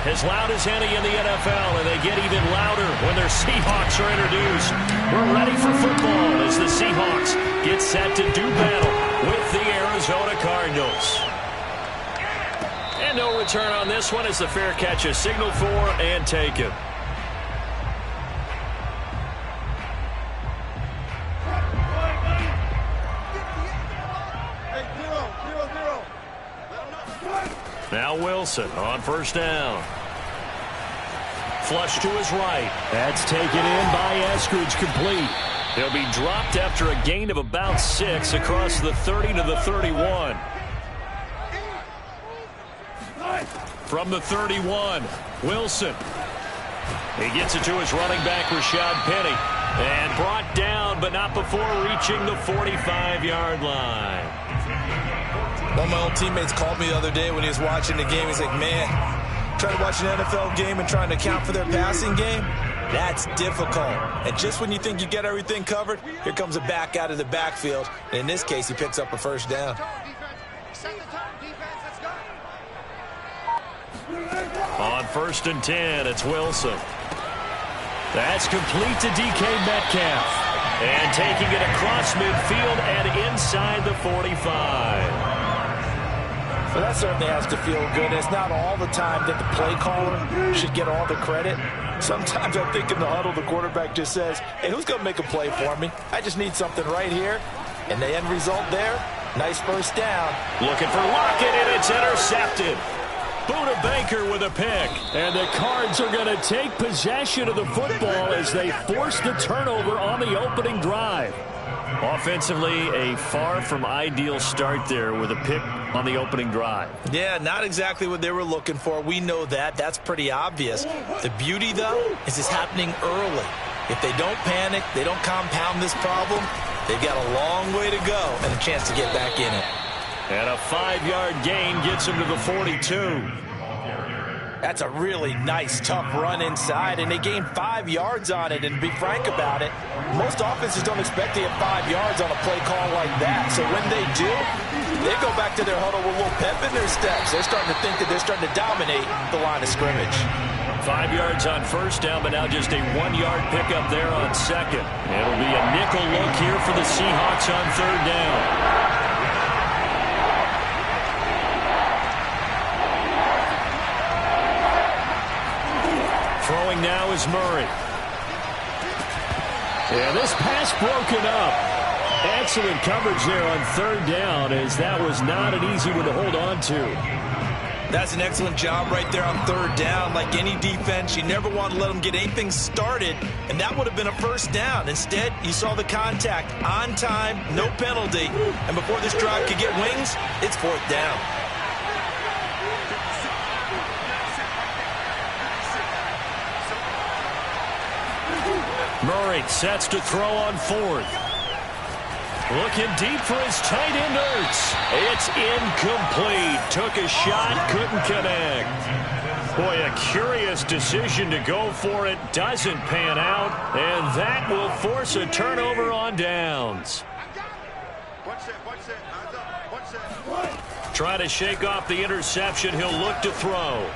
as loud as any in the NFL, and they get even louder when their Seahawks are introduced. We're ready for football as the Seahawks get set to do battle with the Arizona Cardinals. And no return on this one as the fair catch is signaled for and taken. Now Wilson on first down. Flush to his right. That's taken in by Eskridge, complete. He'll be dropped after a gain of about 6 across the 30 to the 31. From the 31, Wilson. He gets it to his running back, Rashad Penny. And brought down, but not before reaching the 45-yard line. One of my old teammates called me the other day when he was watching the game. He's like, man, trying to watch an NFL game and trying to account for their passing game, that's difficult. And just when you think you get everything covered, here comes a back out of the backfield. And in this case, he picks up a first down. On 1st and 10, it's Wilson. That's complete to DK Metcalf. And taking it across midfield and inside the 45. Well, that certainly has to feel good. It's not all the time that the play caller should get all the credit. Sometimes I think in the huddle, the quarterback just says, hey, who's going to make a play for me? I just need something right here. And the end result there, nice first down. Looking for Lockett, and it's intercepted. Buda Baker with a pick. And the Cards are going to take possession of the football as they force the turnover on the opening drive. Offensively, a far from ideal start there with a pick on the opening drive. Yeah, not exactly what they were looking for. We know that. That's pretty obvious. The beauty, though, is it's happening early. If they don't panic, they don't compound this problem, they've got a long way to go and a chance to get back in it. And a 5-yard gain gets him to the 42. That's a really nice, tough run inside, and they gained 5 yards on it. And to be frank about it, most offenses don't expect to get 5 yards on a play call like that. So when they do, they go back to their huddle with a little pep in their steps. They're starting to think that they're starting to dominate the line of scrimmage. 5 yards on first down, but now just a 1-yard pickup there on second. It'll be a nickel look here for the Seahawks on third down. Throwing now is Murray. Yeah, this pass broken up. Excellent coverage there on third down, as that was not an easy one to hold on to. That's an excellent job right there on third down. Like any defense, you never want to let them get anything started, and that would have been a first down. Instead, you saw the contact on time, no penalty, and before this drive could get wings, it's fourth down. Murray sets to throw on fourth. Looking deep for his tight end, Ertz. It's incomplete. Took a shot, couldn't connect. Boy, a curious decision to go for it. Doesn't pan out, and that will force a turnover on downs. Try to shake off the interception. He'll look to throw.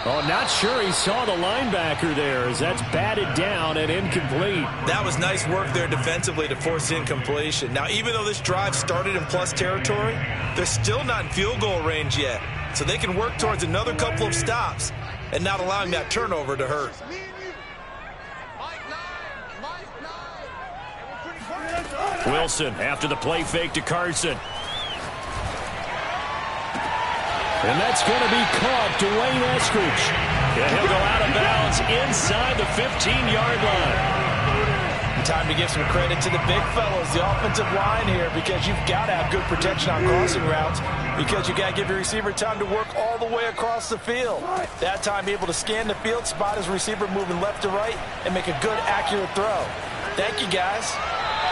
Oh, not sure he saw the linebacker there, as that's batted down and incomplete. That was nice work there defensively to force incompletion. Now, even though this drive started in plus territory, they're still not in field goal range yet. So they can work towards another couple of stops and not allowing that turnover to hurt. Wilson after the play fake to Carson. And that's going to be caught. Dwayne Eskridge. And he'll go out of bounds inside the 15-yard line. Time to give some credit to the big fellows, the offensive line here, because you've got to have good protection on crossing routes, because you got to give your receiver time to work all the way across the field. That time able to scan the field, spot his receiver moving left to right, and make a good, accurate throw. Thank you, guys.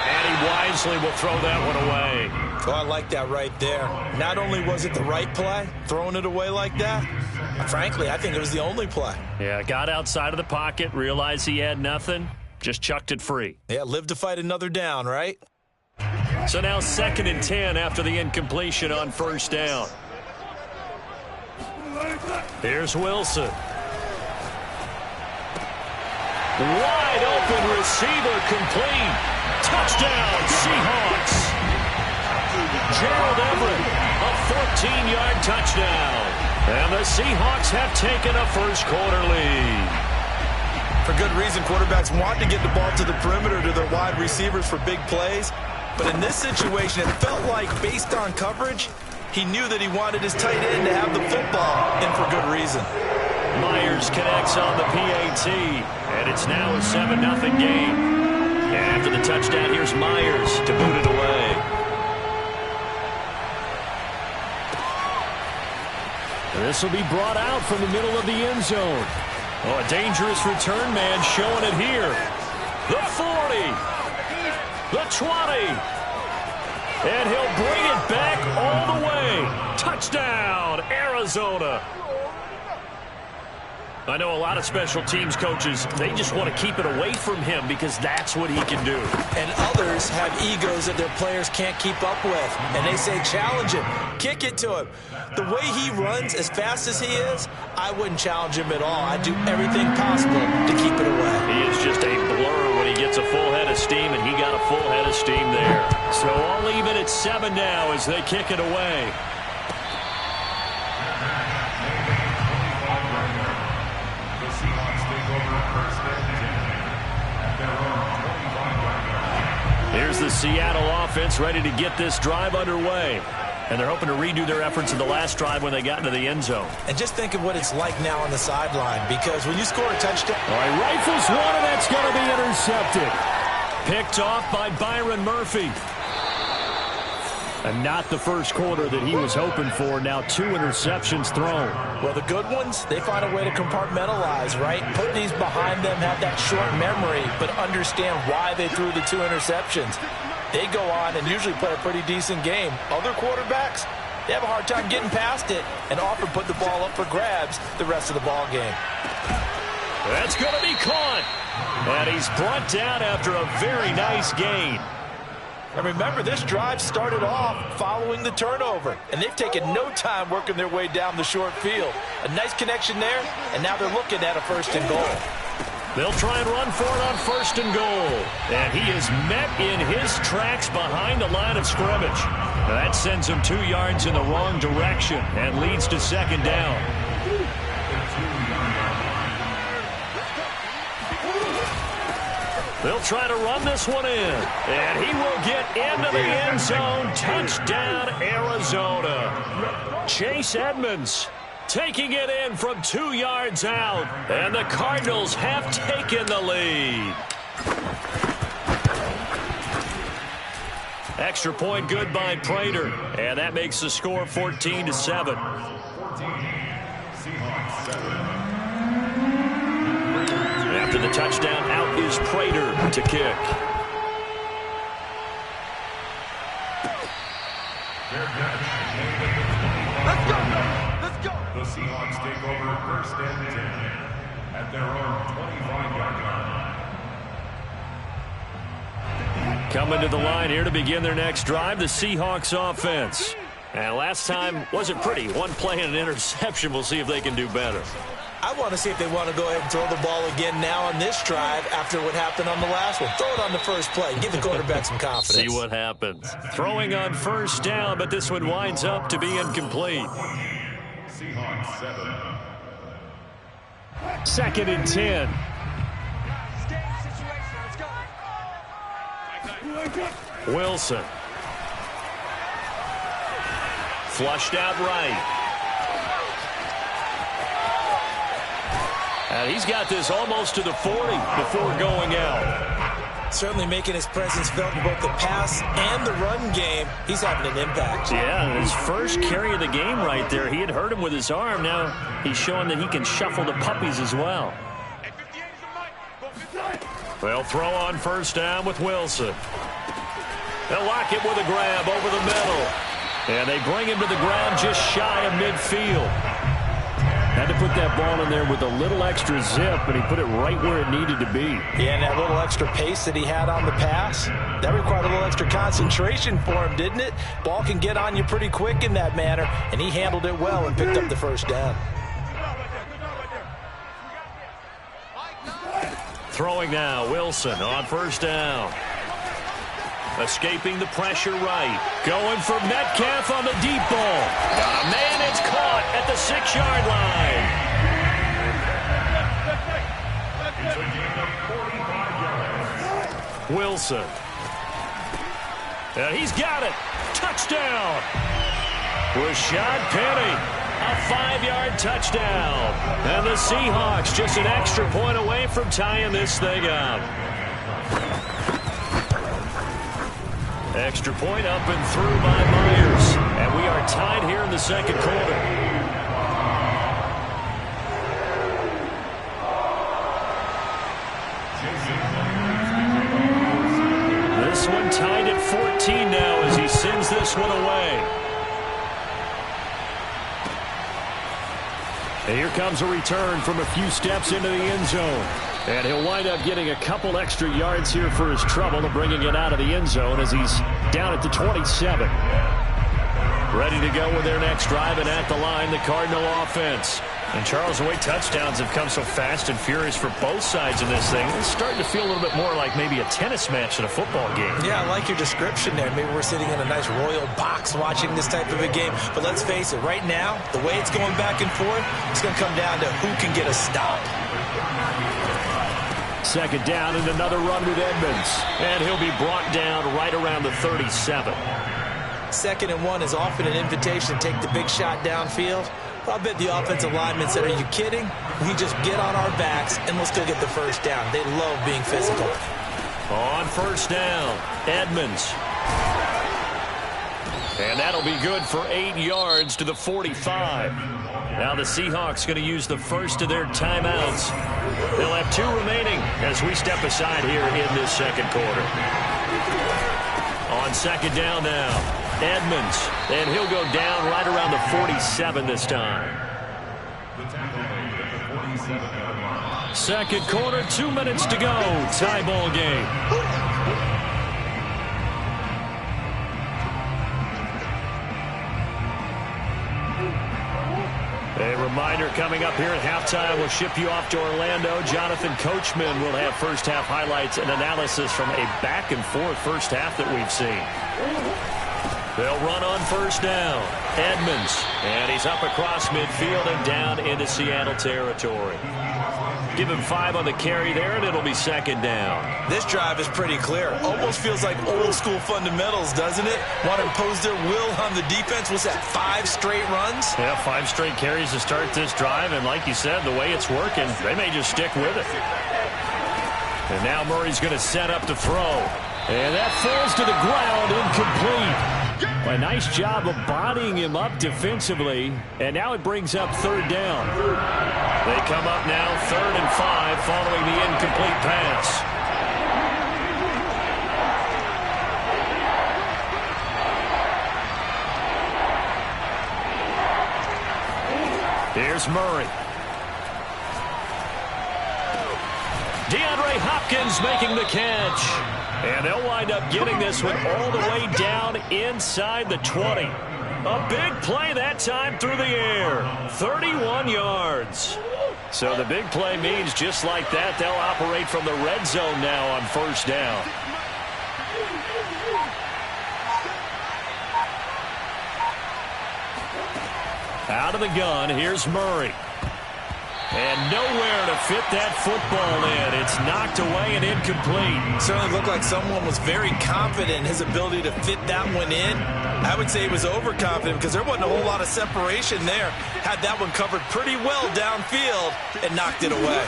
And he wisely will throw that one away. Oh, I like that right there. Not only was it the right play, throwing it away like that, frankly, I think it was the only play. Yeah, got outside of the pocket, realized he had nothing, just chucked it free. Yeah, live to fight another down, right? So now 2nd and 10 after the incompletion on first down. Here's Wilson. Wide open receiver complete. Touchdown, Seahawks. Gerald Everett, a 14-yard touchdown. And the Seahawks have taken a first-quarter lead. For good reason, quarterbacks want to get the ball to the perimeter to their wide receivers for big plays. But in this situation, it felt like, based on coverage, he knew that he wanted his tight end to have the football, and for good reason. Myers connects on the PAT, and it's now a 7-0 game. After the touchdown, here's Myers to boot it away. This will be brought out from the middle of the end zone. Oh, a dangerous return man showing it here. The 40. The 20. And he'll bring it back all the way. Touchdown, Arizona. I know a lot of special teams coaches, they just want to keep it away from him because that's what he can do. And others have egos that their players can't keep up with. And they say, challenge him, kick it to him. The way he runs, as fast as he is, I wouldn't challenge him at all. I'd do everything possible to keep it away. He is just a blur when he gets a full head of steam, and he got a full head of steam there. So I'll leave it at 7 now as they kick it away. Here's the Seattle offense ready to get this drive underway. And they're hoping to redo their efforts in the last drive when they got into the end zone. And just think of what it's like now on the sideline, because when you score a touchdown... All right, rifles one, and that's going to be intercepted. Picked off by Byron Murphy. And not the first quarter that he was hoping for. Now 2 interceptions thrown. Well, the good ones, they find a way to compartmentalize, right? Put these behind them, have that short memory, but understand why they threw the 2 interceptions. They go on and usually play a pretty decent game. Other quarterbacks, they have a hard time getting past it and often put the ball up for grabs the rest of the ball game. That's going to be caught. And he's brought down after a very nice gain. And remember, this drive started off following the turnover, and they've taken no time working their way down the short field. A nice connection there, and now they're looking at a 1st and goal. They'll try and run for it on 1st and goal. And he is met in his tracks behind the line of scrimmage. Now that sends him 2 yards in the wrong direction and leads to 2nd down. They'll try to run this one in. And he will get into the end zone. Touchdown, Arizona. Chase Edmonds taking it in from 2 yards out. And the Cardinals have taken the lead. Extra point good by Prater. And that makes the score 14-7. After the touchdown, out is Prater to kick. Let's go! Let's go! The Seahawks take over 1st and 10 at their own 25-yard line. Coming to the line here to begin their next drive, the Seahawks offense. And last time wasn't pretty. 1 play and an interception. We'll see if they can do better. I want to see if they want to go ahead and throw the ball again now on this drive after what happened on the last one. Throw it on the first play. Give the quarterback some confidence. See what happens. Throwing on 1st down, but this one winds up to be incomplete. Seahawks 7. 2nd and 10. Wilson. Flushed out right. And he's got this almost to the 40 before going out. Certainly making his presence felt in both the pass and the run game. He's having an impact. Yeah, his first carry of the game right there. He had hurt him with his arm. Now he's showing that he can shuffle the puppies as well. They'll throw on 1st down with Wilson. They'll lock it with a grab over the middle. And they bring him to the ground just shy of midfield. Had to put that ball in there with a little extra zip, and he put it right where it needed to be. Yeah, and that little extra pace that he had on the pass, that required a little extra concentration for him, didn't it? Ball can get on you pretty quick in that manner, and he handled it well and picked up the 1st down. Throwing now, Wilson on first down. Escaping the pressure right. Going for Metcalf on the deep ball. Got a man, it's caught at the 6-yard line. Wilson. And he's got it. Touchdown. Rashad Penny. A 5-yard touchdown. And the Seahawks just an extra point away from tying this thing up. Extra point up and through by Myers. And we are tied here in the second quarter. This one tied at 14 now as he sends this one away. And here comes a return from a few steps into the end zone. And he'll wind up getting a couple extra yards here for his trouble and bringing it out of the end zone as he's down at the 27. Ready to go with their next drive, and at the line, the Cardinal offense. And Charles, the way touchdowns have come so fast and furious for both sides in this thing, it's starting to feel a little bit more like maybe a tennis match in a football game. Yeah, I like your description there. Maybe we're sitting in a nice royal box watching this type of a game. But let's face it, right now, the way it's going back and forth, it's going to come down to who can get a stop. Second down and another run with Edmonds. And he'll be brought down right around the 37. 2nd and 1 is often an invitation to take the big shot downfield. But I bet the offensive linemen said, are you kidding? We just get on our backs and we'll still get the first down. They love being physical. On first down, Edmonds. And that'll be good for 8 yards to the 45. Now the Seahawks going to use the first of their timeouts. They'll have 2 remaining as we step aside here in this second quarter. On second down now, Edmonds. And he'll go down right around the 47 this time. Second quarter, 2 minutes to go. Tie ball game. A reminder coming up here at halftime, we'll ship you off to Orlando. Jonathan Coachman will have first half highlights and analysis from a back and forth first half that we've seen. They'll run on first down. Edmonds. And he's up across midfield and down into Seattle territory. Give him 5 on the carry there, and it'll be second down. This drive is pretty clear. Almost feels like old school fundamentals, doesn't it? Want to impose their will on the defense. What's that, 5 straight runs? Yeah, 5 straight carries to start this drive, and like you said, the way it's working, they may just stick with it. And now Murray's going to set up to throw. And that falls to the ground, incomplete. A nice job of bodying him up defensively, and now it brings up third down. They come up now 3rd and 5 following the incomplete pass. Here's Murray. DeAndre Hopkins making the catch. And they'll wind up getting this one all the way down inside the 20. A big play that time through the air. 31 yards. So the big play means just like that, they'll operate from the red zone now on first down. Out of the gun, here's Murray. And nowhere to fit that football in. It's knocked away and incomplete. Certainly looked like someone was very confident in his ability to fit that one in. I would say he was overconfident because there wasn't a whole lot of separation there. Had that one covered pretty well downfield and knocked it away.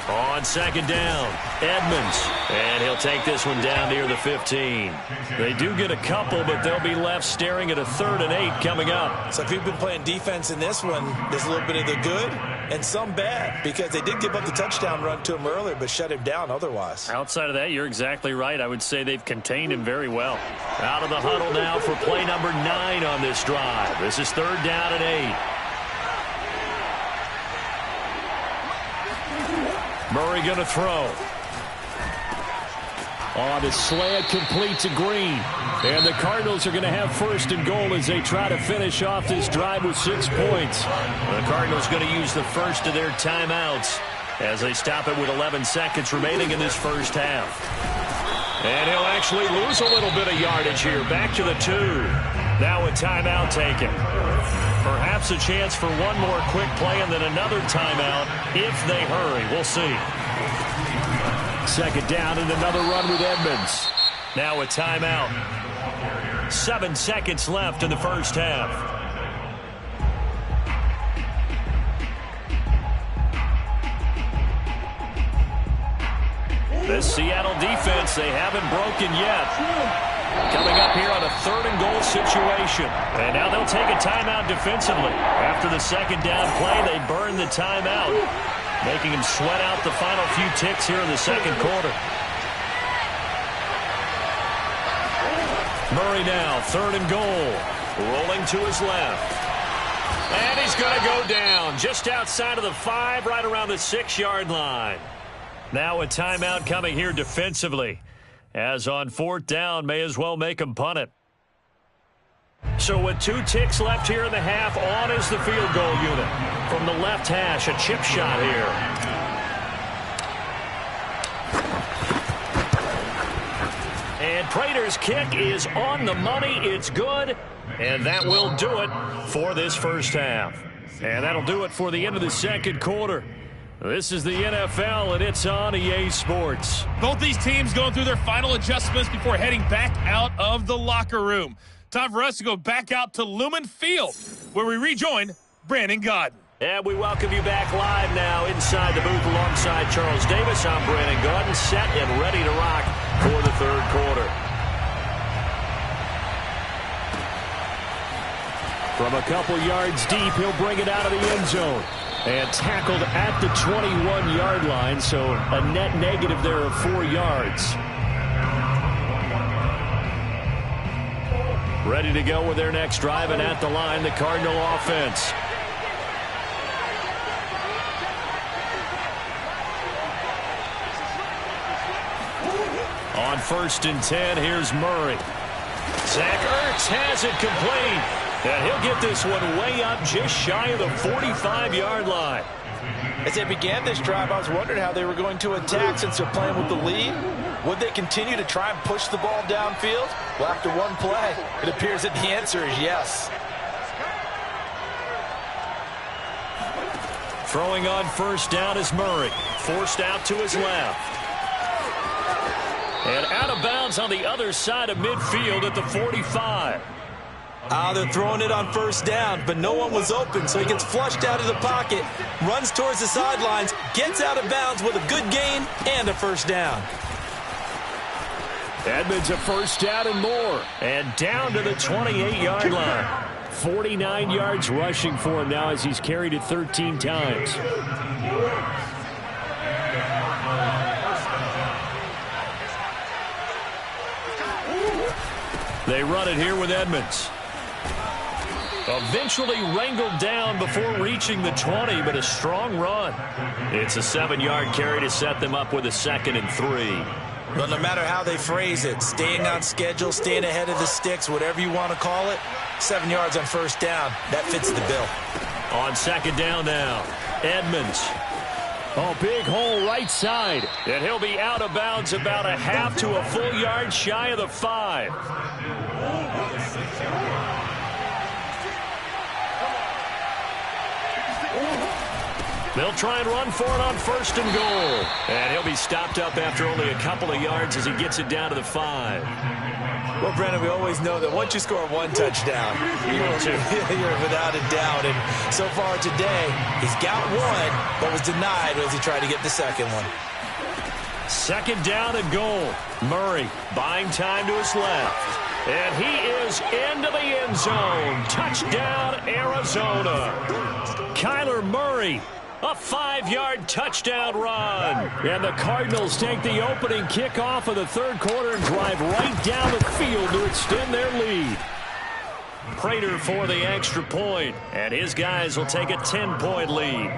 On second down, Edmonds. And he'll take this one down near the 15. They do get a couple, but they'll be left staring at a 3rd and 8 coming up. So if you've been playing defense in this one, there's a little bit of the good and some bad, because they did give up the touchdown run to him earlier, but shut him down otherwise. Outside of that, you're exactly right. I would say they've contained him very well. Out of the huddle now for play number 9 on this drive. This is 3rd down and 8. Murray going to throw. On his slant, complete to Green. And the Cardinals are going to have 1st and goal as they try to finish off this drive with 6 points. The Cardinals going to use the first of their timeouts. as they stop it with 11 seconds remaining in this first half. And he'll actually lose a little bit of yardage here. Back to the 2. Now a timeout taken. Perhaps a chance for one more quick play and then another timeout if they hurry. We'll see. Second down and another run with Edmonds. Now a timeout. 7 seconds left in the first half. The Seattle defense, they haven't broken yet. Coming up here on a 3rd and goal situation. And now they'll take a timeout defensively. After the second down play, they burn the timeout, making him sweat out the final few ticks here in the second quarter. Murray now, 3rd and goal. Rolling to his left. And he's going to go down just outside of the 5, right around the 6-yard line. Now a timeout coming here defensively. As on 4th down, may as well make him punt it. So with 2 ticks left here in the half, on is the field goal unit. From the left hash, a chip shot here. And Prater's kick is on the money. It's good. And that will do it for this first half. And that'll do it for the end of the second quarter. This is the NFL, and it's on EA Sports. Both these teams going through their final adjustments before heading back out of the locker room. Time for us to go back out to Lumen Field, where we rejoin Brandon Godden. And we welcome you back live now inside the booth alongside Charles Davis. I'm Brandon Godden, set and ready to rock for the third quarter. From a couple yards deep, he'll bring it out of the end zone. And tackled at the 21-yard line, so a net negative there of 4 yards. Ready to go with their next drive, and at the line, the Cardinal offense. On 1st and 10, here's Murray. Zach Ertz has it complete. And he'll get this one way up just shy of the 45-yard line. As they began this drive, I was wondering how they were going to attack since they're playing with the lead. Would they continue to try and push the ball downfield? Well, after one play, it appears that the answer is yes. Throwing on 1st down is Murray. Forced out to his left. And out of bounds on the other side of midfield at the 45. They're throwing it on 1st down, but no one was open, so he gets flushed out of the pocket, runs towards the sidelines, gets out of bounds with a good gain and a 1st down. Edmonds a 1st down and more, and down to the 28-yard line. 49 yards rushing for him now as he's carried it 13 times. They run it here with Edmonds. Eventually wrangled down before reaching the 20, but a strong run. It's a 7-yard carry to set them up with a 2nd and 3. Well, no matter how they phrase it, staying on schedule, staying ahead of the sticks, whatever you want to call it, 7 yards on 1st down, that fits the bill. On 2nd down now, Edmonds. Oh, big hole right side. And he'll be out of bounds about a half to a full yard shy of the 5. They'll try and run for it on 1st and goal. And he'll be stopped up after only a couple of yards as he gets it down to the 5. Well, Brandon, we always know that once you score 1 touchdown, you're without a doubt. And so far today, he's got 1, but was denied as he tried to get the 2nd one. 2nd down and goal. Murray buying time to his left. And he is into the end zone. Touchdown, Arizona. Kyler Murray. A 5-yard touchdown run. And the Cardinals take the opening kickoff of the third quarter and drive right down the field to extend their lead. Prater for the extra point, and his guys will take a 10-point lead.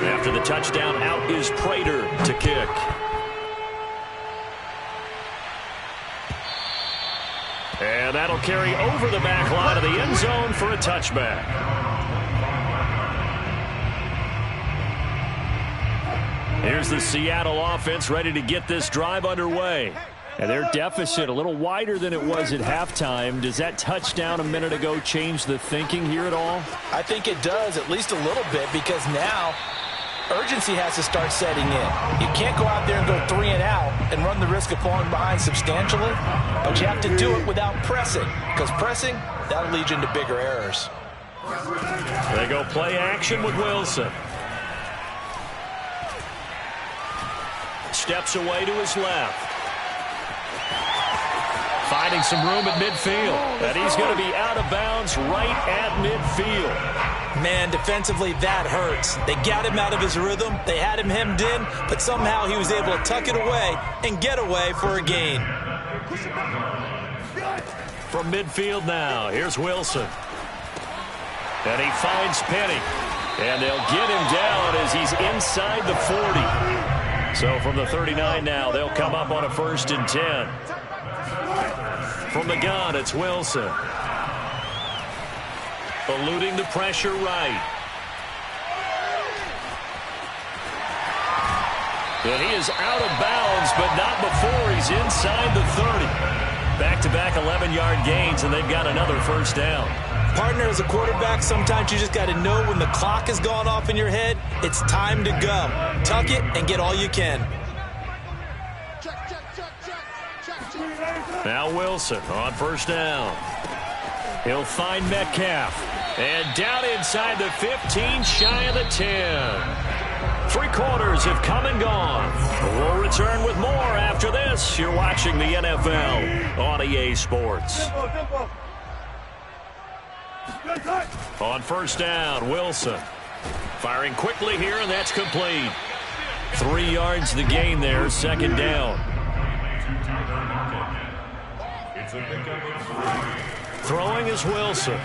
After the touchdown, out is Prater to kick. And that'll carry over the back line of the end zone for a touchback. Here's the Seattle offense ready to get this drive underway. And their deficit a little wider than it was at halftime. Does that touchdown a minute ago change the thinking here at all? I think it does, at least a little bit, because now urgency has to start setting in. You can't go out there and go 3 and out and run the risk of falling behind substantially, but you have to do it without pressing, because pressing, that'll lead you into bigger errors. They go play action with Wilson. Steps away to his left. Finding some room at midfield. And he's going to be out of bounds right at midfield. Man, defensively, that hurts. They got him out of his rhythm. They had him hemmed in, but somehow he was able to tuck it away and get away for a gain. From midfield now, here's Wilson. And he finds Penny. And they'll get him down as he's inside the 40. So from the 39 now, they'll come up on a 1st and 10. From the gun, it's Wilson. Eluding the pressure right. And he is out of bounds, but not before he's inside the 30. Back-to-back 11-yard gains, and they've got another 1st down. Partner, as a quarterback, sometimes you just got to know when the clock has gone off in your head, it's time to go. Tuck it and get all you can. Now Wilson on 1st down. He'll find Metcalf. And down inside the 15, shy of the 10. 3 quarters have come and gone. We'll return with more after this. You're watching the NFL on EA Sports. On 1st down, Wilson. Firing quickly here, and that's complete. 3 yards the gain there, 2nd down. Throwing is Wilson.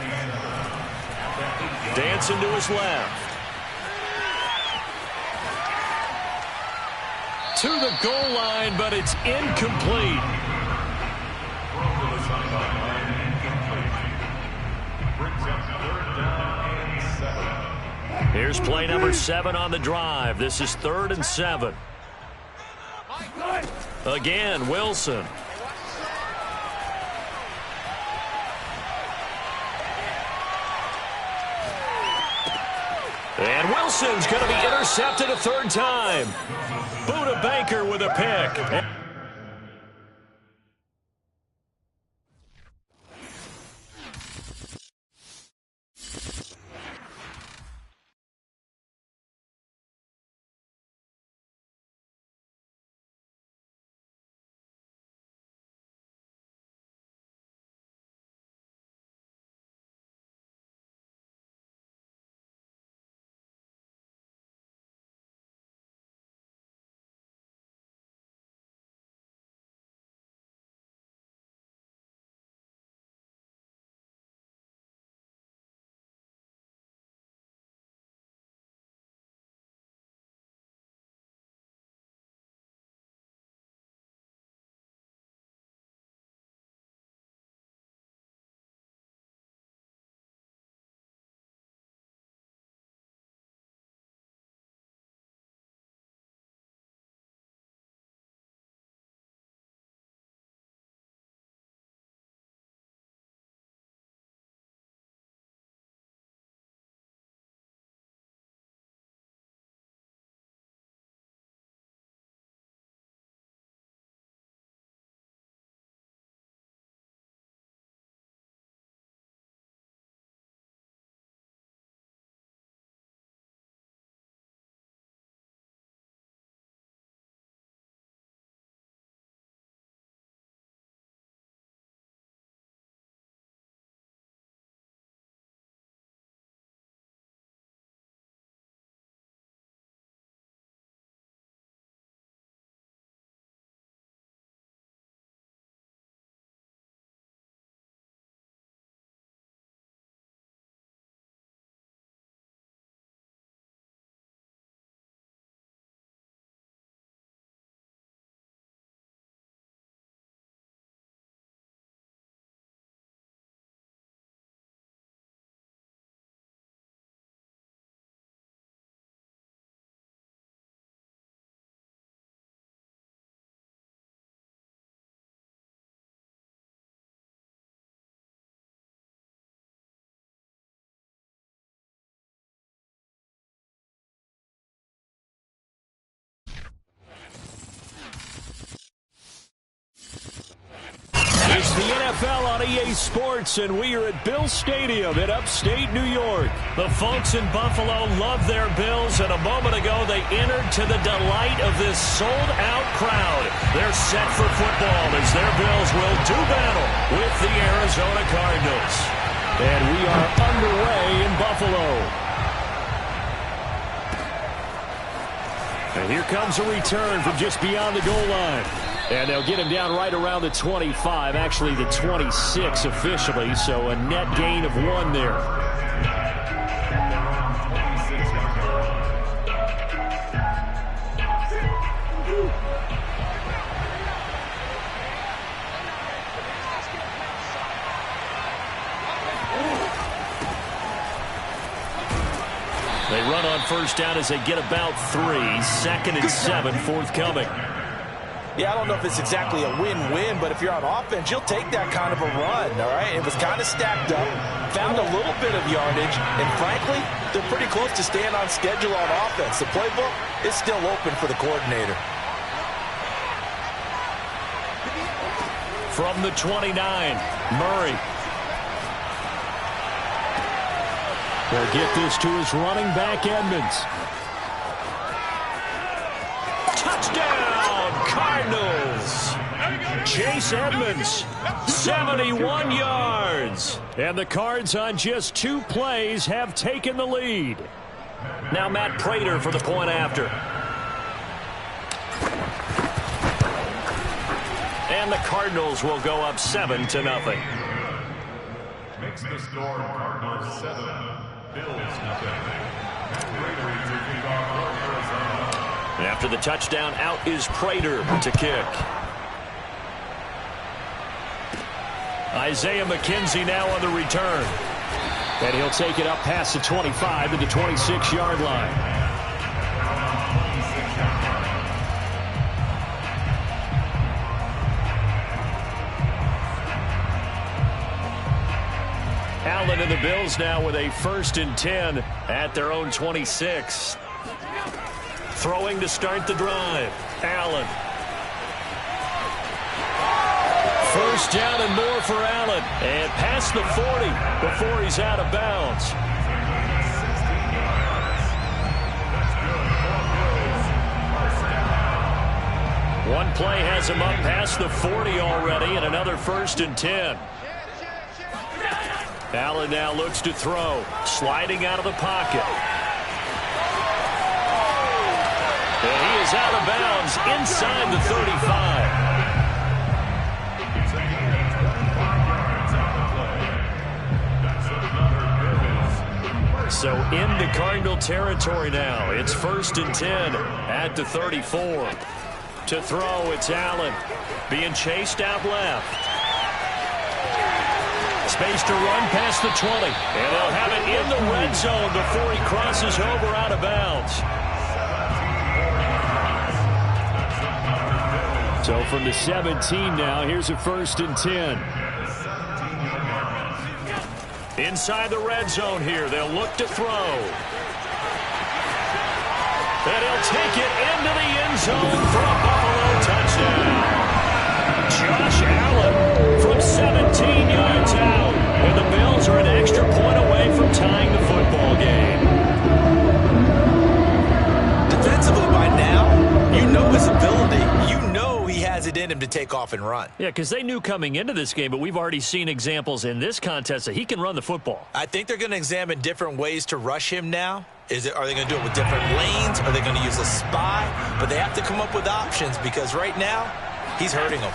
Dancing to his left. To the goal line, but it's incomplete. Here's play number 7 on the drive. This is 3rd and 7. Again, Wilson. And Wilson's going to be intercepted a 3rd time. Buda Baker with a pick. NFL on EA Sports, and we are at Bill Stadium in upstate New York. The folks in Buffalo love their Bills, and a moment ago they entered to the delight of this sold-out crowd. They're set for football as their Bills will do battle with the Arizona Cardinals. And we are underway in Buffalo. And here comes a return from just beyond the goal line. And they'll get him down right around the 25, actually the 26 officially, so a net gain of 1 there. They run on first down as they get about 3. 2nd and 7 forthcoming. Yeah, I don't know if it's exactly a win-win, but if you're on offense, you'll take that kind of a run, all right? It was kind of stacked up, found a little bit of yardage, and frankly, they're pretty close to staying on schedule on offense. The playbook is still open for the coordinator. From the 29, Murray. They'll get this to his running back, Edmonds. Touchdown, Cardinals. Chase Edmonds, 71 yards. And the Cards on just 2 plays have taken the lead. Now Matt Prater for the point after. And the Cardinals will go up 7-0. Makes the score Cardinals 7, Bills 0. After the touchdown, out is Prater to kick. Isaiah McKenzie now on the return. And he'll take it up past the 25 to the 26-yard line. Allen and the Bills now with a 1st and 10 at their own 26. Throwing to start the drive. Allen. First down and more for Allen. And past the 40 before he's out of bounds. One play has him up past the 40 already, and another 1st and 10. Allen now looks to throw. Sliding out of the pocket. And he is out of bounds inside the 35. So into Cardinal territory now. It's 1st and 10 at the 34. To throw, it's Allen. Being chased out left. Space to run past the 20. And they'll have it in the red zone before he crosses over out of bounds. So from the 17 now, here's a 1st and 10. Inside the red zone here, they'll look to throw. And he'll take it into the end zone for a Buffalo touchdown. Josh Allen from 17 yards out. And the Bills are an extra point away from tying the football game. Defensively by now, you know his ability. You know he has it in him to take off and run. Yeah, because they knew coming into this game, but we've already seen examples in this contest that he can run the football. I think they're going to examine different ways to rush him now. Are they going to do it with different lanes? Are they going to use a spy? But they have to come up with options because right now, he's hurting them.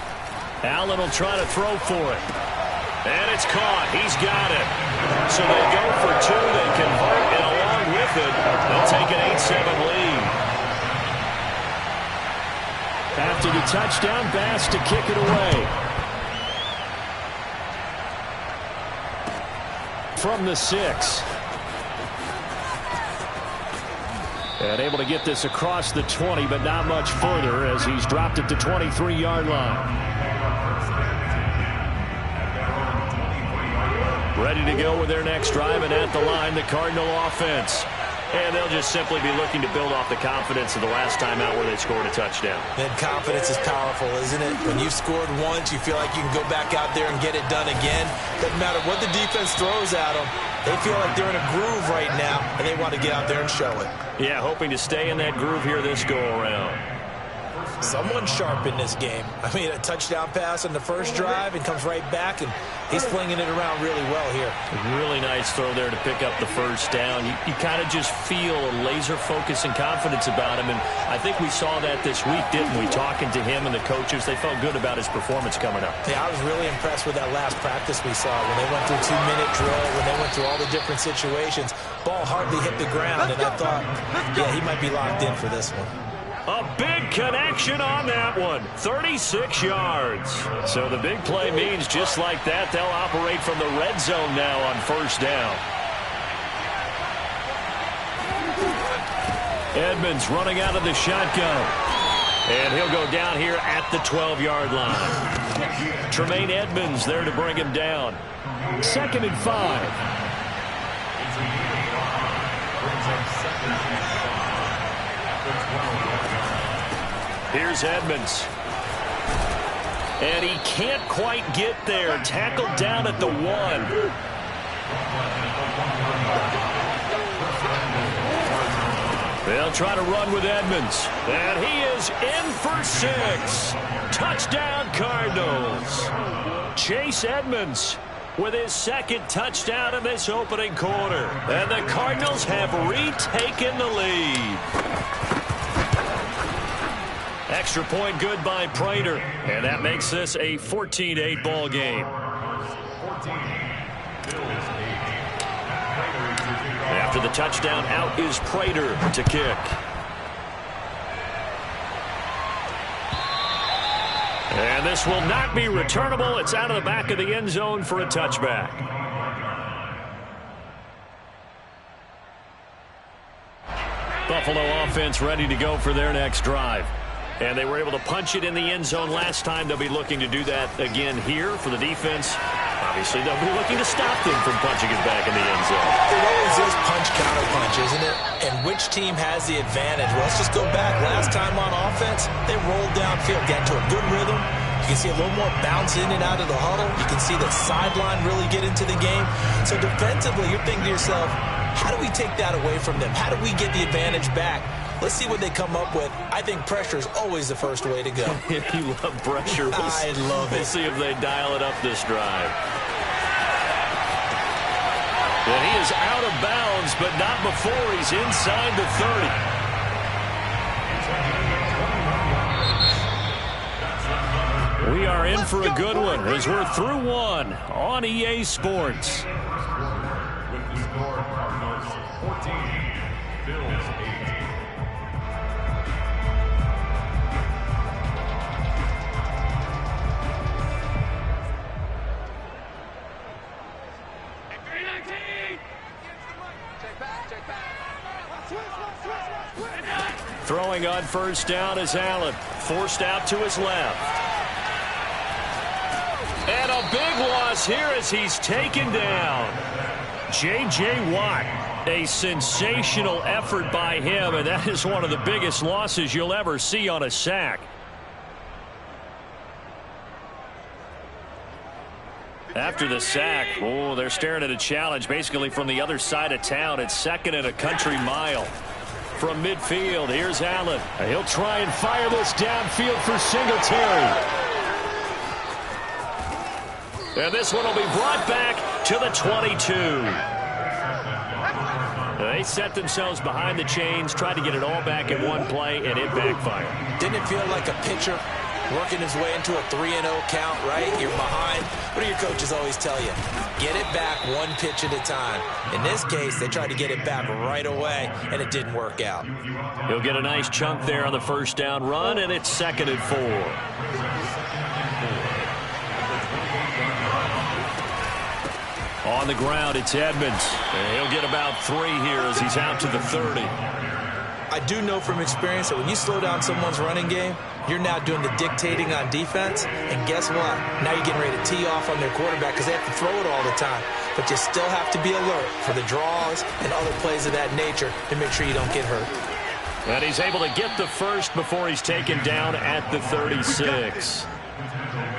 Allen will try to throw for it. And it's caught. He's got it. So they go for 2. They convert, and along with it, they'll take an 8-7 lead. After the touchdown, Bass to kick it away. From the 6. And able to get this across the 20, but not much further as he's dropped at the 23-yard line. Ready to go with their next drive, and at the line, the Cardinal offense. And they'll just simply be looking to build off the confidence of the last time out where they scored a touchdown. And confidence is powerful, isn't it? When you've scored once, you feel like you can go back out there and get it done again. Doesn't matter what the defense throws at them. They feel like they're in a groove right now, and they want to get out there and show it. Yeah, hoping to stay in that groove here this go-around. Someone sharp in this game. I mean, a touchdown pass on the first drive and comes right back, and he's flinging it around really well here. A really nice throw there to pick up the first down. You kind of just feel a laser focus and confidence about him, and I think we saw that this week, didn't we? Talking to him and the coaches, they felt good about his performance coming up. Yeah, I was really impressed with that last practice we saw when they went through 2-minute drill, when they went through all the different situations. Ball hardly hit the ground, and I thought, yeah, he might be locked in for this one. A big connection on that one. 36 yards. So the big play means just like that, they'll operate from the red zone now on first down. Edmonds running out of the shotgun. And he'll go down here at the 12-yard line. Tremaine Edmonds there to bring him down. 2nd and 5. Here's Edmonds. And he can't quite get there. Tackled down at the 1. They'll try to run with Edmonds. And he is in for 6. Touchdown, Cardinals. Chase Edmonds with his 2nd touchdown in this opening quarter. And the Cardinals have retaken the lead. Extra point good by Prater, and that makes this a 14-8 ball game. After the touchdown, out is Prater to kick. And this will not be returnable. It's out of the back of the end zone for a touchback. Buffalo offense ready to go for their next drive. And they were able to punch it in the end zone last time. They'll be looking to do that again here for the defense. Obviously, they'll be looking to stop them from punching it back in the end zone. It always is punch-counter-punch, isn't it? And which team has the advantage? Well, let's just go back. Last time on offense, they rolled downfield, got into a good rhythm. You can see a little more bounce in and out of the huddle. You can see the sideline really get into the game. So defensively, you're thinking to yourself, how do we take that away from them? How do we get the advantage back? Let's see what they come up with. I think pressure is always the first way to go. You love pressure. I love it. We'll see if they dial it up this drive. And he is out of bounds, but not before he's inside the 30. We are in for a good one as we're through one on EA Sports. With the score, Cardinals 14, Bills 8. Throwing on first down is Allen. Forced out to his left. And a big loss here as he's taken down. J.J. Watt. A sensational effort by him, and that is one of the biggest losses you'll ever see on a sack. After the sack, oh, they're staring at a challenge basically from the other side of town. It's 2nd and a country mile. From midfield, here's Allen. He'll try and fire this downfield for Singletary. And this one will be brought back to the 22. They set themselves behind the chains, tried to get it all back in one play, and it backfired. Didn't it feel like a pitcher working his way into a 3-0 count, right? You're behind. What do your coaches always tell you? Get it back one pitch at a time. In this case, they tried to get it back right away, and it didn't work out. He'll get a nice chunk there on the first down run, and it's 2nd and 4. On the ground, it's Edmonds. And he'll get about 3 here as he's out to the 30. I do know from experience that when you slow down someone's running game, you're now doing the dictating on defense. And guess what? Now you're getting ready to tee off on their quarterback because they have to throw it all the time. but you still have to be alert for the draws and other plays of that nature to make sure you don't get hurt. And he's able to get the first before he's taken down at the 36.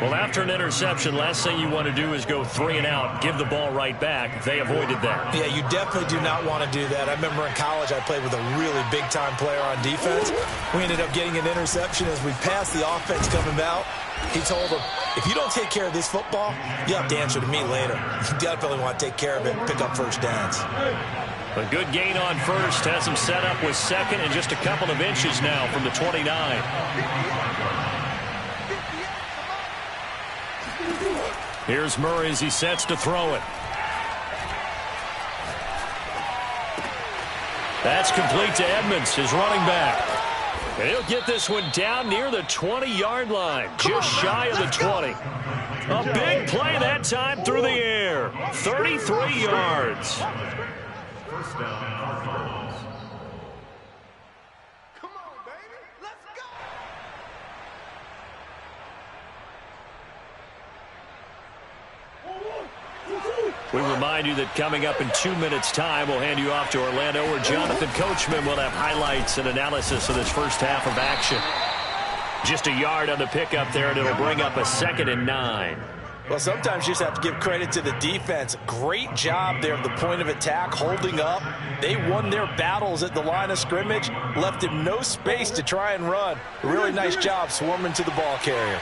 Well, after an interception, last thing you want to do is go 3 and out, give the ball right back. They avoided that. Yeah, you definitely do not want to do that. I remember in college I played with a really big-time player on defense. We ended up getting an interception as we passed the offense coming out. He told him, if you don't take care of this football, you have to answer to me later. You definitely want to take care of it and pick up first downs. A good gain on first has him set up with second and just a couple of inches now from the 29. Here's Murray as he sets to throw it. That's complete to Edmonds, his running back. And he'll get this one down near the 20-yard line, just shy of the 20. A big play that time through the air. 33 yards. First down, Cardinals. Come on, baby. Let's go. We remind you that coming up in 2 minutes' time, we'll hand you off to Orlando, where Jonathan Coachman will have highlights and analysis of this first half of action. Just a yard on the pickup there, and it'll bring up a 2nd and 9. Well, sometimes you just have to give credit to the defense. Great job there at the point of attack, holding up. They won their battles at the line of scrimmage, left him no space to try and run. Really nice job swarming to the ball carrier.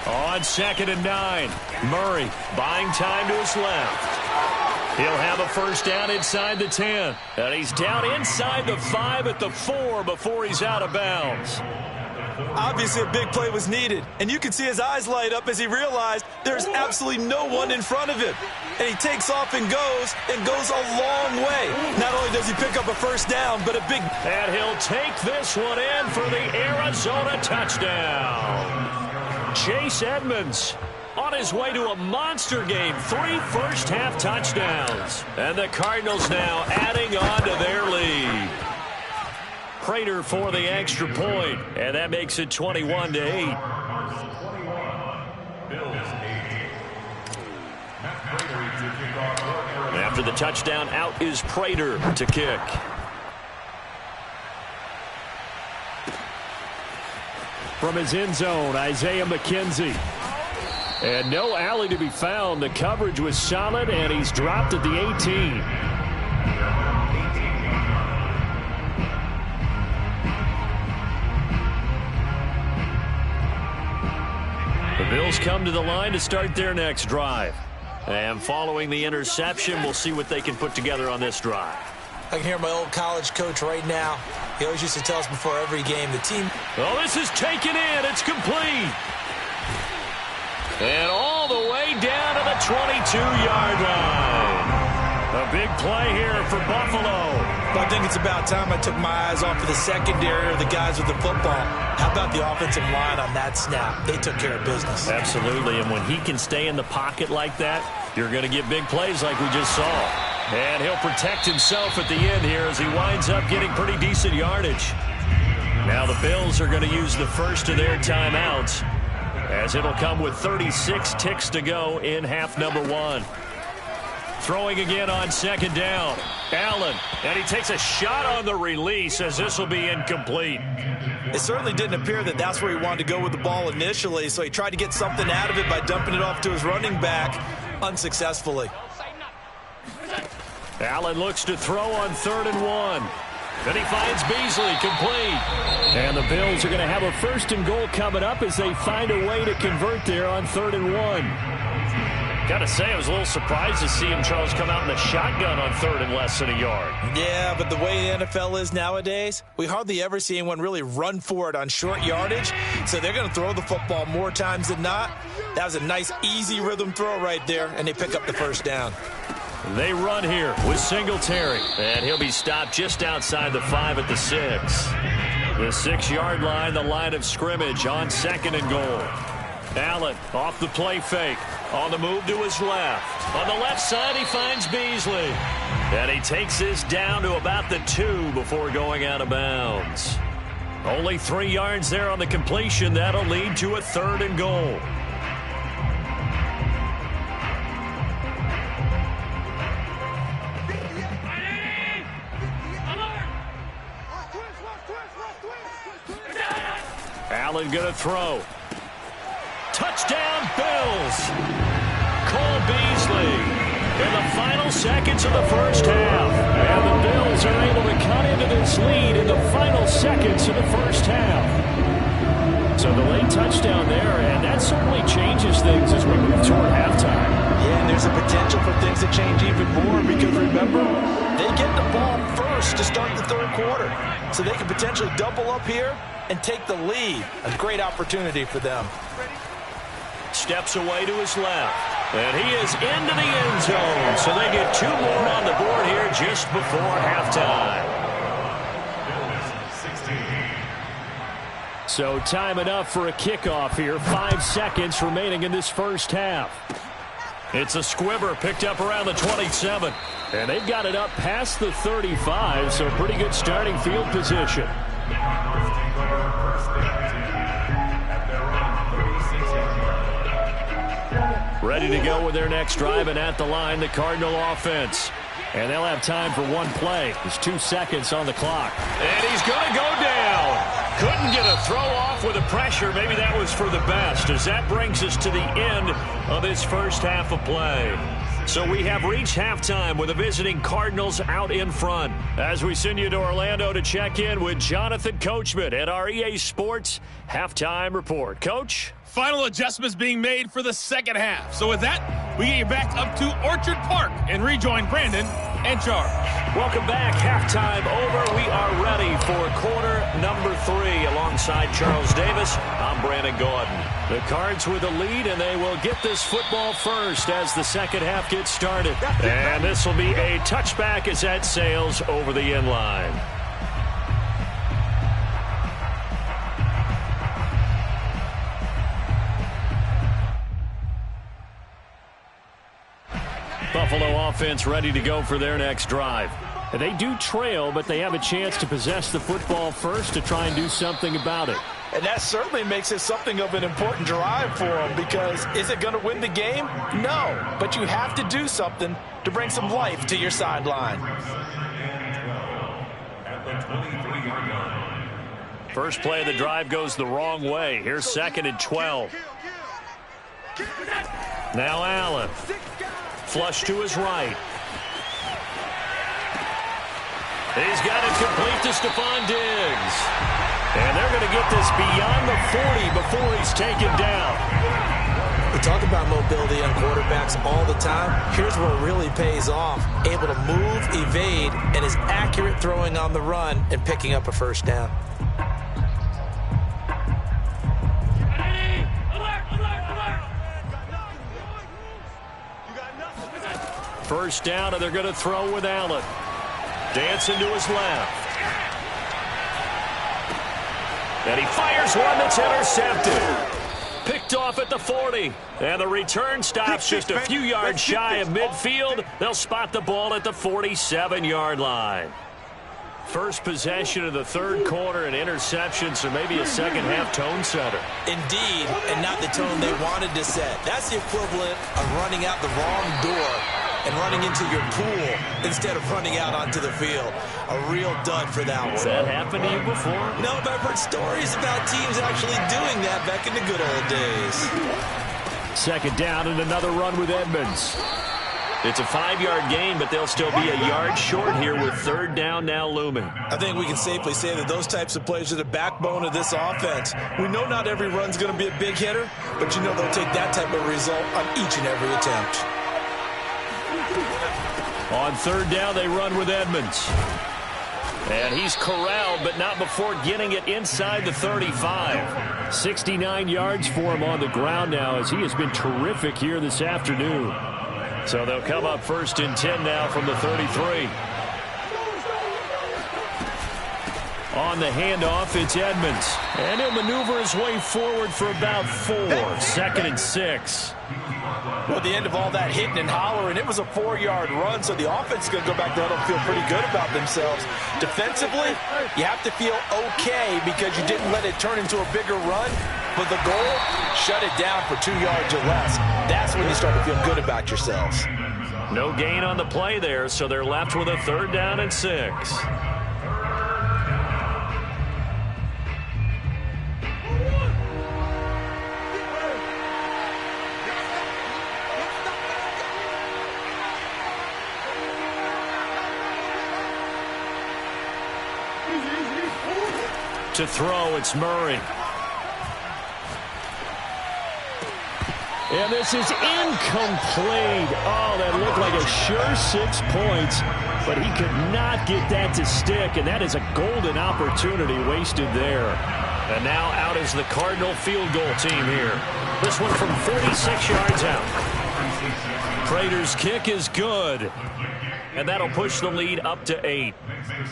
On 2nd and 9, Murray buying time to his left. He'll have a first down inside the 10. And he's down inside the 5 at the 4 before he's out of bounds. Obviously, a big play was needed, and you can see his eyes light up as he realized there's absolutely no one in front of him. And he takes off and goes a long way. Not only does he pick up a first down, but a big... And he'll take this one in for the Arizona touchdown. Chase Edmonds on his way to a monster game. 3 first-half touchdowns. And the Cardinals now adding on to their lead. Prater for the extra point, and that makes it 21-8. After the touchdown, out is Prater to kick. From his end zone, Isaiah McKenzie. And no alley to be found. The coverage was solid, and he's dropped at the 18. The Bills come to the line to start their next drive. And following the interception, we'll see what they can put together on this drive. I can hear my old college coach right now. He always used to tell us before every game, the team... Well, this is taken in. It's complete. And all the way down to the 22-yard line. A big play here for Buffalo. I think it's about time I took my eyes off of the secondary or the guys with the football. How about the offensive line on that snap? They took care of business. Absolutely, and when he can stay in the pocket like that, you're going to get big plays like we just saw. And he'll protect himself at the end here as he winds up getting pretty decent yardage. Now the Bills are going to use the first of their timeouts, as it'll come with 36 ticks to go in half number 1. Throwing again on 2nd down. Allen, and he takes a shot on the release as this will be incomplete. It certainly didn't appear that that's where he wanted to go with the ball initially, so he tried to get something out of it by dumping it off to his running back unsuccessfully. Allen looks to throw on 3rd and 1. Then he finds Beasley, complete. And the Bills are going to have a 1st and goal coming up as they find a way to convert there on 3rd and 1. Got to say, I was a little surprised to see him, Charles, come out in the shotgun on 3rd and less than a yard. Yeah, but the way the NFL is nowadays, we hardly ever see anyone really run for it on short yardage. So they're going to throw the football more times than not. That was a nice, easy rhythm throw right there, and they pick up the first down. They run here with Singletary, and he'll be stopped just outside the 5 at the 6. The 6-yard line, the line of scrimmage on 2nd and goal. Allen off the play fake. On the move to his left. On the left side, he finds Beasley. And he takes this down to about the 2 before going out of bounds. Only 3 yards there on the completion. That'll lead to a 3rd and goal. Allen going to throw. Touchdown, Bills. Cole Beasley in the final seconds of the first half. And the Bills are able to cut into this lead in the final seconds of the first half. So the late touchdown there, and that certainly changes things as we move toward halftime. Yeah, and there's a potential for things to change even more because, remember, they get the ball first to start the 3rd quarter. So they can potentially double up here and take the lead. A great opportunity for them. Steps away to his left. And he is into the end zone. So they get 2 more on the board here just before halftime. So time enough for a kickoff here. 5 seconds remaining in this first half. It's a squibber picked up around the 27. And they've got it up past the 35, so pretty good starting field position. Ready to go with their next drive, and at the line, the Cardinal offense. And they'll have time for 1 play. There's 2 seconds on the clock. And he's going to go down. Couldn't get a throw off with the pressure. Maybe that was for the best, as that brings us to the end of this first half of play. So we have reached halftime with the visiting Cardinals out in front. As we send you to Orlando to check in with Jonathan Coachman at our EA Sports Halftime Report. Coach? Final adjustments being made for the second half. So with that, we get you back up to Orchard Park and rejoin Brandon and Charles. Welcome back. Halftime over. We are ready for quarter number 3. Alongside Charles Davis, I'm Brandon Gordon. The Cards with the lead, and they will get this football first as the second half gets started. And this will be a touchback as that sails over the end line. Buffalo offense ready to go for their next drive. They do trail, but they have a chance to possess the football first to try and do something about it. And that certainly makes it something of an important drive for them, because is it going to win the game? No, but you have to do something to bring some life to your sideline. First play of the drive goes the wrong way. Here's 2nd and 12. Now Allen. Flush to his right. He's got it complete to Stephon Diggs. And they're going to get this beyond the 40 before he's taken down. We talk about mobility on quarterbacks all the time. Here's where it really pays off. Able to move, evade, and is accurate throwing on the run and picking up a first down. First down, and they're going to throw with Allen. Dancing to his left. And he fires one that's intercepted. Picked off at the 40. And the return stops just a few yards shy of midfield. They'll spot the ball at the 47-yard line. First possession of the 3rd quarter, an interception, so maybe a second-half tone setter. Indeed, and not the tone they wanted to set. That's the equivalent of running out the wrong door and running into your pool instead of running out onto the field. A real dud for that one. Has that happened to you before? No, but I've heard stories about teams actually doing that back in the good old days. 2nd down and another run with Edmonds. It's a 5-yard gain, but they'll still be a yard short here with 3rd down now looming. I think we can safely say that those types of plays are the backbone of this offense. We know not every run's going to be a big hitter, but you know they'll take that type of result on each and every attempt. On 3rd down, they run with Edmonds. And he's corralled, but not before getting it inside the 35. 69 yards for him on the ground now, as he has been terrific here this afternoon. So they'll come up 1st and 10 now from the 33. On the handoff, it's Edmonds. And he'll maneuver his way forward for about 4. 2nd and 6. Well, at the end of all that hitting and hollering, it was a 4-yard run, so the offense is going to go back there and feel pretty good about themselves. Defensively, you have to feel okay because you didn't let it turn into a bigger run, but the goal, shut it down for 2 yards or less. That's when you start to feel good about yourselves. No gain on the play there, so they're left with a 3rd down and 6. To throw, it's Murray. And this is incomplete. Oh, that looked like a sure 6 points, but he could not get that to stick, and that is a golden opportunity wasted there. And now out is the Cardinal field goal team here. This one from 46 yards out. Prater's kick is good, and that'll push the lead up to 8.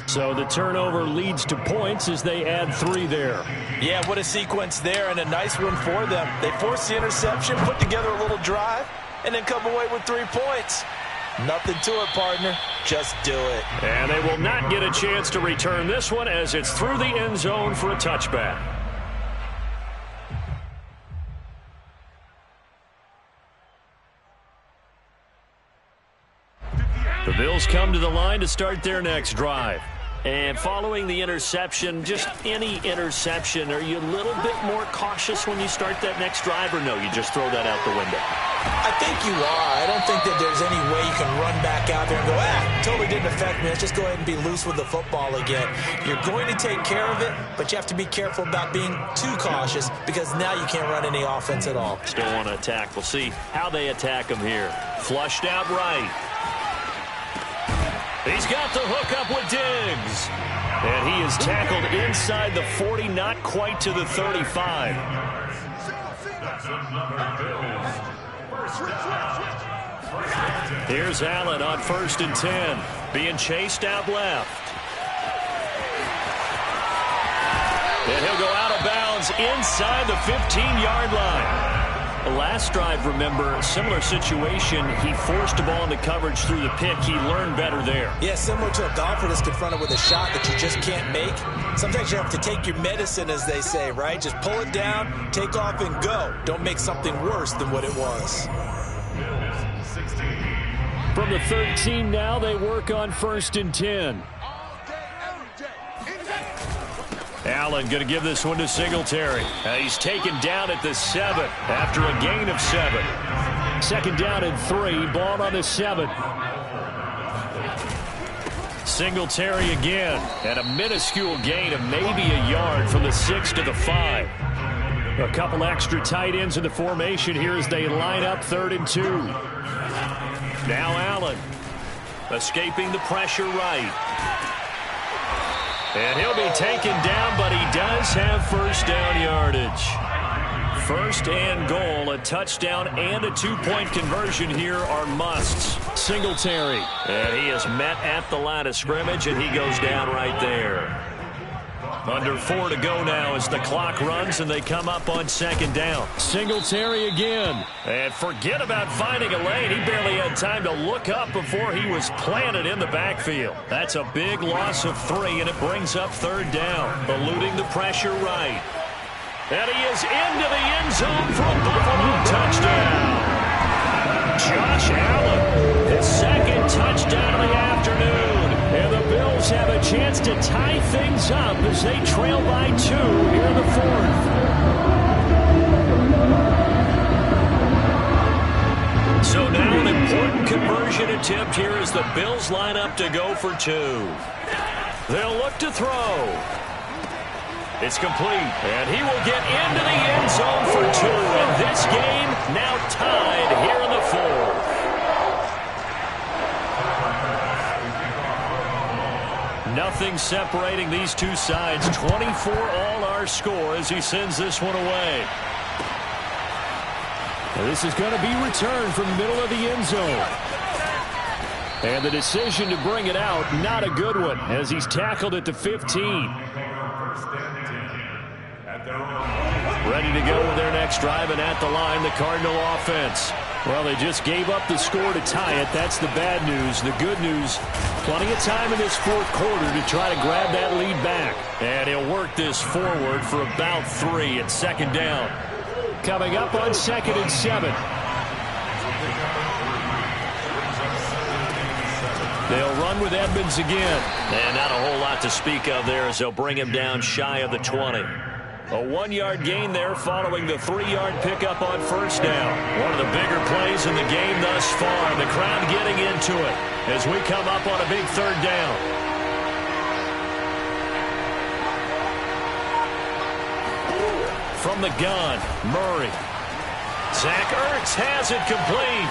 So the turnover leads to points as they add 3 there. Yeah, what a sequence there, and a nice one for them. They forced the interception, put together a little drive, and then come away with 3 points. Nothing to it, partner. Just do it. And they will not get a chance to return this one as it's through the end zone for a touchback. The Bills come to the line to start their next drive. And following the interception, just any interception, are you a little bit more cautious when you start that next drive, or no, you just throw that out the window? I think you are. I don't think that there's any way you can run back out there and go, totally didn't affect me. Let's just go ahead and be loose with the football again. You're going to take care of it, but you have to be careful about being too cautious because now you can't run any offense at all. Still want to attack. We'll see how they attack him here. Flushed out right. He's got the hook up with Diggs. And he is tackled inside the 40, not quite to the 35. Here's Allen on 1st and 10. Being chased out left. And he'll go out of bounds inside the 15-yard line. The last drive, remember, similar situation. He forced the ball into coverage through the pick. He learned better there. Yeah, similar to a golfer that's confronted with a shot that you just can't make. Sometimes you have to take your medicine, as they say, right? Just pull it down, take off, and go. Don't make something worse than what it was. From the 13 now, they work on 1st and 10. Allen going to give this one to Singletary. He's taken down at the 7 after a gain of 7. 2nd down and 3. Ball on the 7. Singletary again. And a minuscule gain of maybe a yard from the 6 to the 5. A couple extra tight ends in the formation here as they line up 3rd and 2. Now Allen escaping the pressure right. And he'll be taken down, but he does have 1st down yardage. 1st and goal, a touchdown and a 2-point conversion here are musts. Singletary. And he is met at the line of scrimmage, and he goes down right there. Under 4 to go now as the clock runs, and they come up on 2nd down. Singletary again. And forget about finding a lane. He barely had time to look up before he was planted in the backfield. That's a big loss of 3, and it brings up 3rd down. Eluding the pressure right. And he is into the end zone for a Buffalo touchdown. Josh Allen, his 2nd touchdown of the afternoon. And the Bills have a chance to tie things up as they trail by 2 here in the 4th. So now an important conversion attempt here as the Bills line up to go for 2. They'll look to throw. It's complete, and he will get into the end zone for 2. And this game now tied here in the 4th. Nothing separating these two sides. 24 all our score as he sends this one away. This is going to be returned from the middle of the end zone. And the decision to bring it out, not a good one, as he's tackled at the 15. first and 10 at their own. Ready to go with their next drive, and at the line, the Cardinal offense. Well, they just gave up the score to tie it. That's the bad news. The good news, plenty of time in this fourth quarter to try to grab that lead back. And he'll work this forward for about 3 at second down. Coming up on 2nd and 7. They'll run with Edmonds again. And not a whole lot to speak of there as they'll bring him down shy of the 20. A 1-yard gain there following the 3-yard pickup on first down. One of the bigger plays in the game thus far. The crowd getting into it as we come up on a big 3rd down. From the gun, Murray. Zach Ertz has it complete.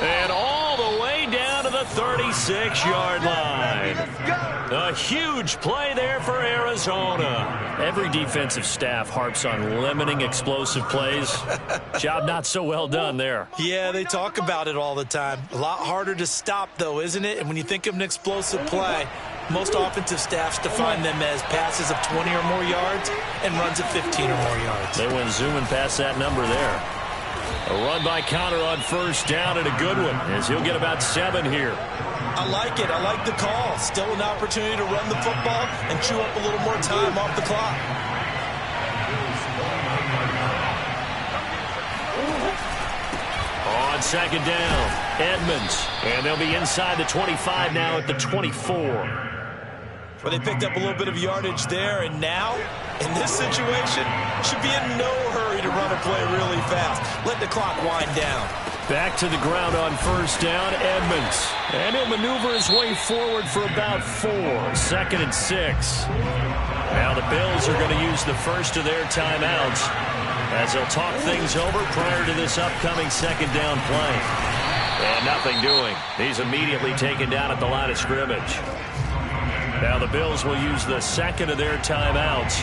And all the way down to the 36-yard line. A huge play there for Arizona. Every defensive staff harps on limiting explosive plays. Job not so well done there. Yeah, they talk about it all the time. A lot harder to stop, though, isn't it? And when you think of an explosive play, most offensive staffs define them as passes of 20 or more yards and runs of 15 or more yards. They went zooming past that number there. A run by Connor on first down, and a good one, as he'll get about 7 here. I like it. I like the call. Still an opportunity to run the football and chew up a little more time off the clock. On second down, Edmonds. And they'll be inside the 25 now at the 24. Well, they picked up a little bit of yardage there, and now, in this situation, should be in no hurry to run a play really fast. Let the clock wind down. Back to the ground on first down, Edmonds. And he'll maneuver his way forward for about 4. 2nd and 6. Now the Bills are going to use the first of their timeouts as they'll talk things over prior to this upcoming 2nd down play. And nothing doing. He's immediately taken down at the line of scrimmage. Now the Bills will use the 2nd of their timeouts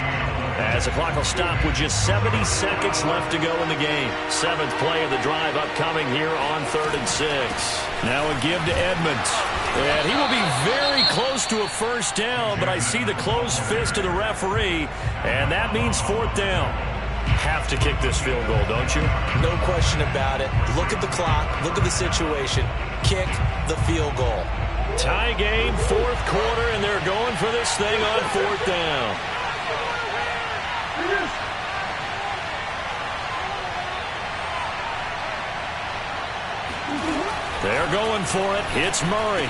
as the clock will stop with just 70 seconds left to go in the game. 7th play of the drive upcoming here on 3rd and 6. Now a give to Edmonds. And he will be very close to a first down, but I see the closed fist of the referee, and that means 4th down. Have to kick this field goal, don't you? No question about it. Look at the clock. Look at the situation. Kick the field goal. Tie game, 4th quarter, and they're going for this thing on 4th down. They're going for it. It's Murray.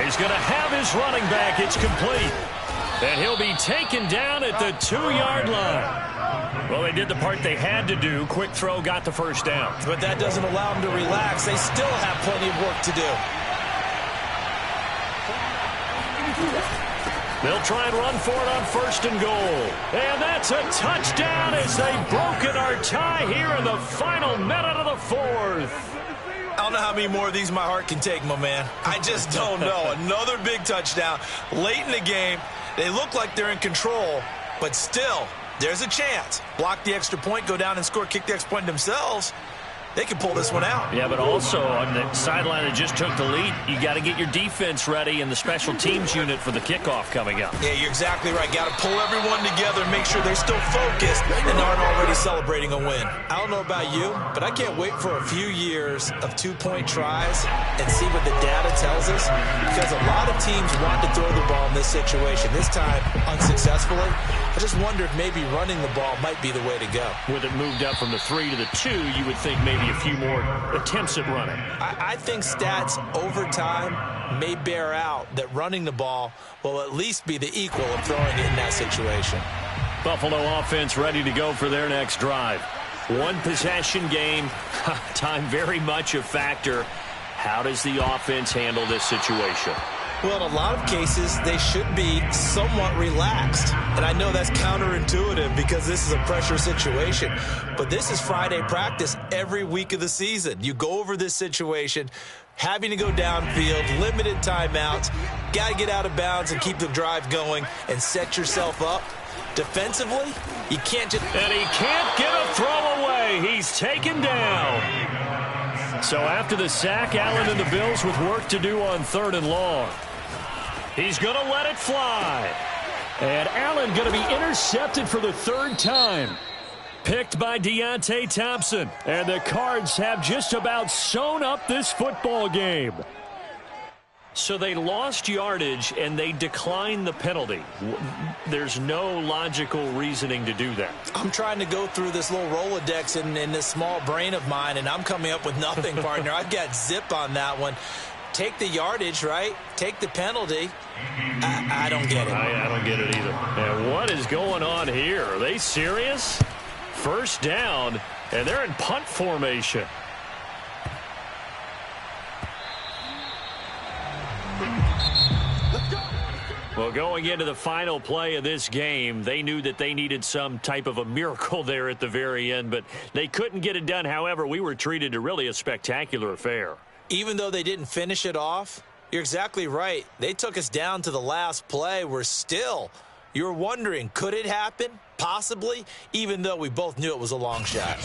He's going to have his running back. It's complete. And he'll be taken down at the 2-yard line. Well, they did the part they had to do. Quick throw, got the first down. But that doesn't allow them to relax. They still have plenty of work to do. They'll try and run for it on 1st and goal. And that's a touchdown as they've broken our tie here in the final minute of the 4th. I don't know how many more of these my heart can take, my man. I just don't know. Another big touchdown late in the game. They look like they're in control, but still, there's a chance. Block the extra point, go down and score, kick the extra point themselves. They can pull this one out. Yeah, but also on the sideline that just took the lead, you got to get your defense ready and the special teams unit for the kickoff coming up. Yeah, you're exactly right. Got to pull everyone together and make sure they're still focused and aren't already celebrating a win. I don't know about you, but I can't wait for a few years of 2-point tries and see what the data tells us, because a lot of teams want to throw the ball in this situation. This time, unsuccessfully. I just wonder if maybe running the ball might be the way to go. With it moved up from the 3 to the 2, you would think maybe a few more attempts at running. I think stats over time may bear out that running the ball will at least be the equal of throwing it in that situation. Buffalo offense ready to go for their next drive. 1 possession game. Time very much a factor. How does the offense handle this situation? Well, in a lot of cases, they should be somewhat relaxed. And I know that's counterintuitive because this is a pressure situation. But this is Friday practice every week of the season. You go over this situation, having to go downfield, limited timeouts, got to get out of bounds and keep the drive going and set yourself up. Defensively, you can't just... And he can't get a throw away. He's taken down. So after the sack, Allen and the Bills with work to do on 3rd and long. He's going to let it fly. And Allen going to be intercepted for the third time. Picked by Deontay Thompson. And the Cards have just about sewn up this football game. So they lost yardage and they declined the penalty. There's no logical reasoning to do that. I'm trying to go through this little Rolodex in this small brain of mine, and I'm coming up with nothing, partner. I've got zip on that one. Take the yardage, right? Take the penalty. I don't get it. I don't get it either. And what is going on here? Are they serious? First down, and they're in punt formation. Well, going into the final play of this game, they knew that they needed some type of a miracle there at the very end, but they couldn't get it done. However, we were treated to really a spectacular affair. Even though they didn't finish it off, you're exactly right. They took us down to the last play. You're wondering, could it happen? Possibly, even though we both knew it was a long shot.